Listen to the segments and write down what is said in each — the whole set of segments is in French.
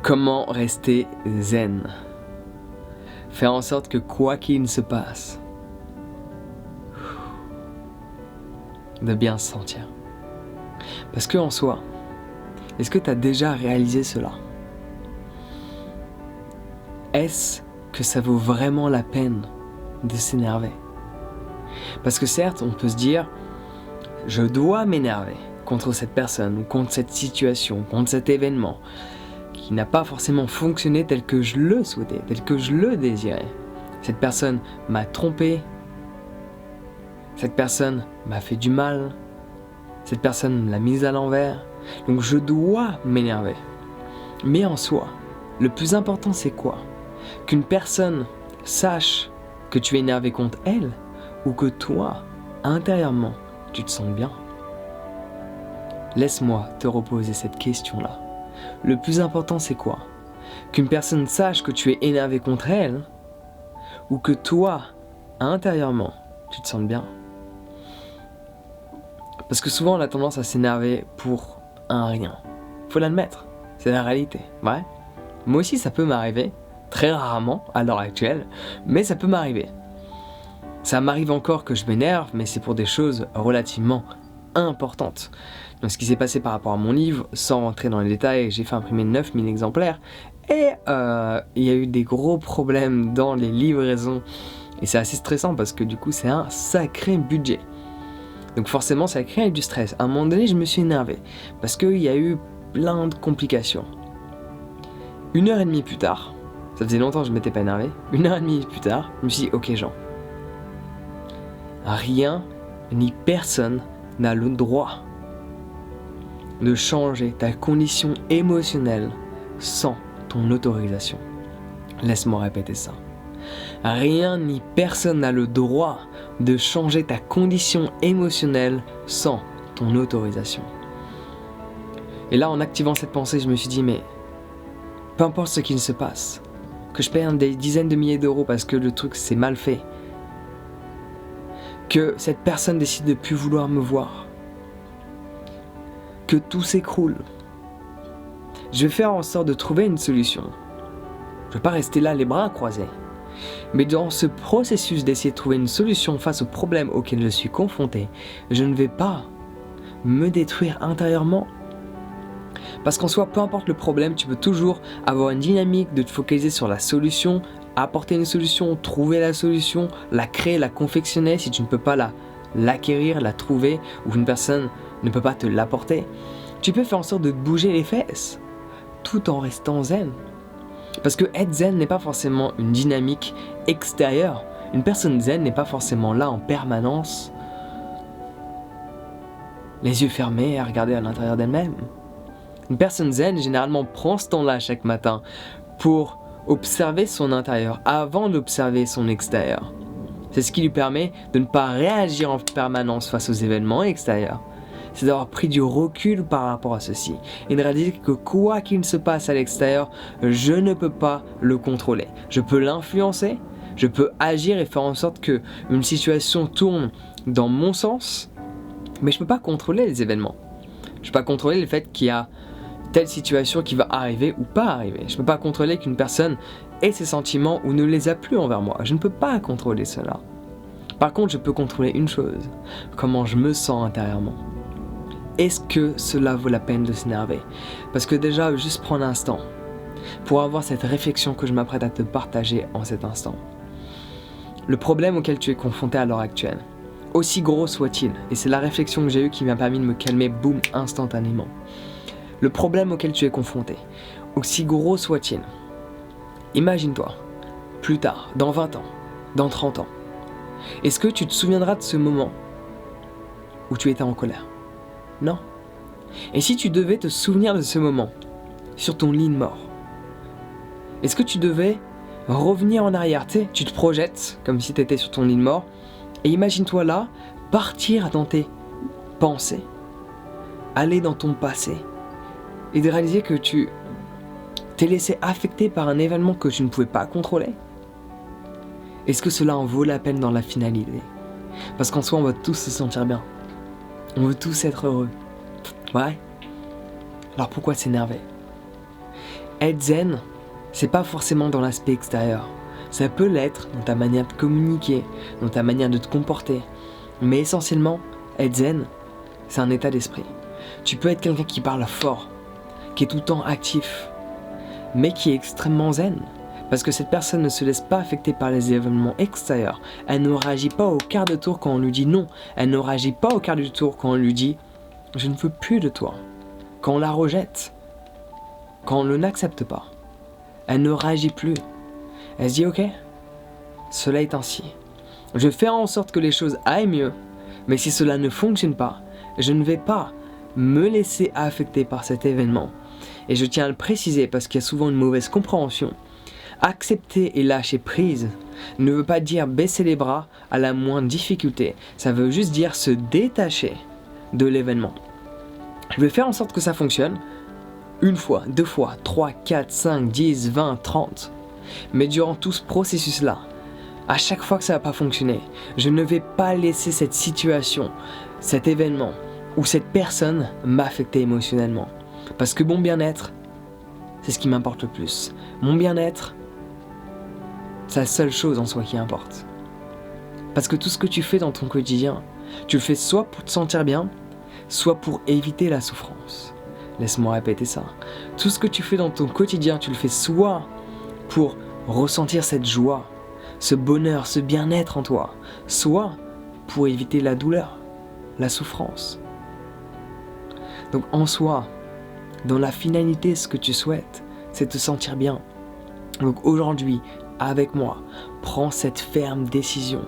Comment rester zen? Faire en sorte que quoi qu'il se passe, de bien se sentir. Parce que en soi, est-ce que tu as déjà réalisé cela? Est-ce que ça vaut vraiment la peine de s'énerver? Parce que certes, on peut se dire, je dois m'énerver contre cette personne, ou contre cette situation, contre cet événement, qui n'a pas forcément fonctionné tel que je le souhaitais, tel que je le désirais. Cette personne m'a trompé, cette personne m'a fait du mal, cette personne l'a mise à l'envers, donc je dois m'énerver. Mais en soi, le plus important c'est quoi? Qu'une personne sache que tu es énervé contre elle, ou que toi, intérieurement, tu te sens bien? Laisse-moi te reposer cette question-là. Le plus important c'est quoi? Qu'une personne sache que tu es énervé contre elle, ou que toi, intérieurement, tu te sens bien? Parce que souvent on a tendance à s'énerver pour un rien. Faut l'admettre, c'est la réalité, ouais. Moi aussi ça peut m'arriver, très rarement à l'heure actuelle, mais ça peut m'arriver. Ça m'arrive encore que je m'énerve, mais c'est pour des choses relativement importantes. Donc ce qui s'est passé par rapport à mon livre, sans rentrer dans les détails, j'ai fait imprimer 9000 exemplaires, et il y a eu des gros problèmes dans les livraisons, et c'est assez stressant parce que du coup c'est un sacré budget. Donc forcément ça crée du stress. À un moment donné je me suis énervé, parce qu'il y a eu plein de complications. 1h30 plus tard, ça faisait longtemps que je m'étais pas énervé, 1h30 plus tard, je me suis dit ok Jean, rien ni personne n'a le droit de changer ta condition émotionnelle sans ton autorisation. Laisse-moi répéter ça. Rien ni personne n'a le droit de changer ta condition émotionnelle sans ton autorisation. Et là, en activant cette pensée, je me suis dit, mais peu importe ce qu'il se passe, que je paye des dizaines de milliers d'euros parce que le truc c'est mal fait, que cette personne décide de plus vouloir me voir, que tout s'écroule, je vais faire en sorte de trouver une solution. Je ne vais pas rester là les bras croisés. Mais dans ce processus d'essayer de trouver une solution face aux problèmes auxquels je suis confronté, je ne vais pas me détruire intérieurement. Parce qu'en soi, peu importe le problème, tu peux toujours avoir une dynamique de te focaliser sur la solution, apporter une solution, trouver la solution, la créer, la confectionner si tu ne peux pas l'acquérir, la trouver, ou une personne ne peut pas te l'apporter. Tu peux faire en sorte de bouger les fesses, tout en restant zen. Parce que être zen n'est pas forcément une dynamique extérieure. Une personne zen n'est pas forcément là en permanence, les yeux fermés à regarder à l'intérieur d'elle-même. Une personne zen généralement prend ce temps-là chaque matin pour observer son intérieur avant d'observer son extérieur. C'est ce qui lui permet de ne pas réagir en permanence face aux événements extérieurs. C'est d'avoir pris du recul par rapport à ceci et de réaliser que quoi qu'il se passe à l'extérieur, je ne peux pas le contrôler. Je peux l'influencer, je peux agir et faire en sorte que une situation tourne dans mon sens, mais je ne peux pas contrôler les événements. Je ne peux pas contrôler le fait qu'il y a telle situation qui va arriver ou pas arriver. Je ne peux pas contrôler qu'une personne ait ses sentiments ou ne les a plus envers moi. Je ne peux pas contrôler cela. Par contre, je peux contrôler une chose, comment je me sens intérieurement. Est-ce que cela vaut la peine de s'énerver? Parce que déjà, juste prendre un instant pour avoir cette réflexion que je m'apprête à te partager en cet instant. Le problème auquel tu es confronté à l'heure actuelle, aussi gros soit-il, et c'est la réflexion que j'ai eue qui m'a permis de me calmer, boum, instantanément. Le problème auquel tu es confronté, aussi gros soit-il, imagine-toi, plus tard, dans 20 ans, dans 30 ans, est-ce que tu te souviendras de ce moment où tu étais en colère? Non. Et si tu devais te souvenir de ce moment, sur ton lit de mort, est-ce que tu devais revenir en arrière? Tu te projettes, comme si tu étais sur ton lit de mort, et imagine-toi là, partir dans tes pensées, aller dans ton passé, et de réaliser que tu t'es laissé affecter par un événement que tu ne pouvais pas contrôler. Est-ce que cela en vaut la peine dans la finalité? Parce qu'en soi, on va tous se sentir bien. On veut tous être heureux. Ouais. Alors pourquoi s'énerver? être zen, c'est pas forcément dans l'aspect extérieur. Ça peut l'être dans ta manière de communiquer, dans ta manière de te comporter. Mais essentiellement, être zen, c'est un état d'esprit. Tu peux être quelqu'un qui parle fort, qui est tout le temps actif, mais qui est extrêmement zen. Parce que cette personne ne se laisse pas affecter par les événements extérieurs. Elle ne réagit pas au quart de tour quand on lui dit non. Elle ne réagit pas au quart du tour quand on lui dit « je ne veux plus de toi ». Quand on la rejette, quand on ne l'accepte pas. Elle ne réagit plus. Elle se dit « ok, cela est ainsi. Je vais faire en sorte que les choses aillent mieux, mais si cela ne fonctionne pas, je ne vais pas me laisser affecter par cet événement. » Et je tiens à le préciser parce qu'il y a souvent une mauvaise compréhension. Accepter et lâcher prise ne veut pas dire baisser les bras à la moindre difficulté. Ça veut juste dire se détacher de l'événement. Je vais faire en sorte que ça fonctionne une fois, 2 fois, 3, 4, 5, 10, 20, 30. Mais durant tout ce processus-là, à chaque fois que ça va pas fonctionner, je ne vais pas laisser cette situation, cet événement ou cette personne m'affecter émotionnellement. Parce que mon bien-être, c'est ce qui m'importe le plus. Mon bien-être, c'est la seule chose en soi qui importe. Parce que tout ce que tu fais dans ton quotidien, tu le fais soit pour te sentir bien, soit pour éviter la souffrance. Laisse-moi répéter ça. Tout ce que tu fais dans ton quotidien, tu le fais soit pour ressentir cette joie, ce bonheur, ce bien-être en toi, soit pour éviter la douleur, la souffrance. Donc en soi, dans la finalité, ce que tu souhaites, c'est te sentir bien. Donc aujourd'hui, avec moi, prends cette ferme décision.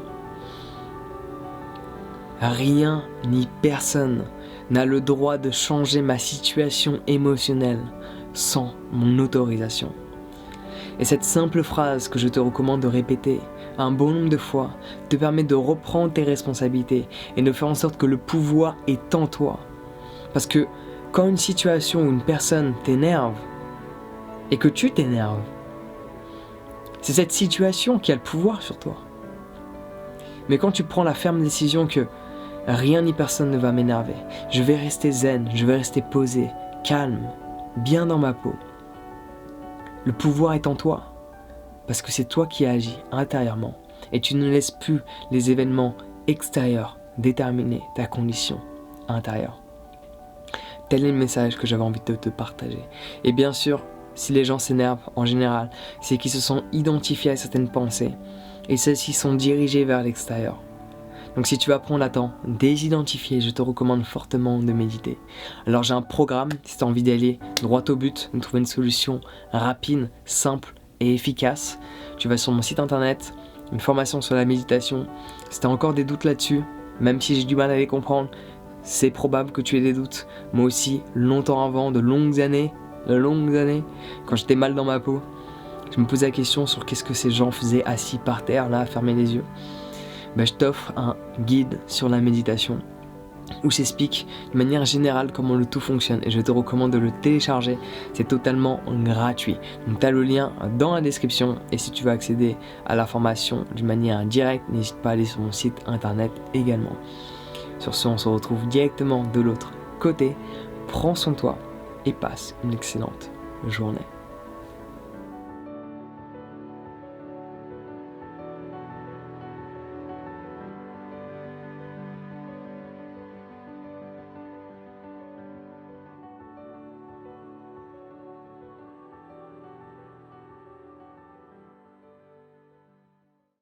Rien ni personne n'a le droit de changer ma situation émotionnelle sans mon autorisation. Et cette simple phrase que je te recommande de répéter un bon nombre de fois te permet de reprendre tes responsabilités et de faire en sorte que le pouvoir est en toi. Parce que quand une situation ou une personne t'énerve et que tu t'énerves, c'est cette situation qui a le pouvoir sur toi. Mais quand tu prends la ferme décision que rien ni personne ne va m'énerver, je vais rester zen, je vais rester posé, calme, bien dans ma peau. Le pouvoir est en toi, parce que c'est toi qui agis intérieurement et tu ne laisses plus les événements extérieurs déterminer ta condition intérieure. Tel est le message que j'avais envie de te partager. Et bien sûr, si les gens s'énervent en général, c'est qu'ils se sont identifiés à certaines pensées et celles-ci sont dirigées vers l'extérieur. Donc si tu vas prendre le temps désidentifier, je te recommande fortement de méditer. Alors j'ai un programme, si tu as envie d'aller droit au but, de trouver une solution rapide, simple et efficace. Tu vas sur mon site internet, une formation sur la méditation. Si tu as encore des doutes là-dessus, même si j'ai du mal à les comprendre, c'est probable que tu aies des doutes. Moi aussi, longtemps avant, de longues années, quand j'étais mal dans ma peau, je me posais la question sur qu'est-ce que ces gens faisaient assis par terre, là, à fermer les yeux. Je t'offre un guide sur la méditation où j'explique de manière générale comment le tout fonctionne et je te recommande de le télécharger, c'est totalement gratuit. Donc tu as le lien dans la description et si tu veux accéder à la formation d'une manière directe, n'hésite pas à aller sur mon site internet également. Sur ce, on se retrouve directement de l'autre côté. Prends soin de toi et passe une excellente journée.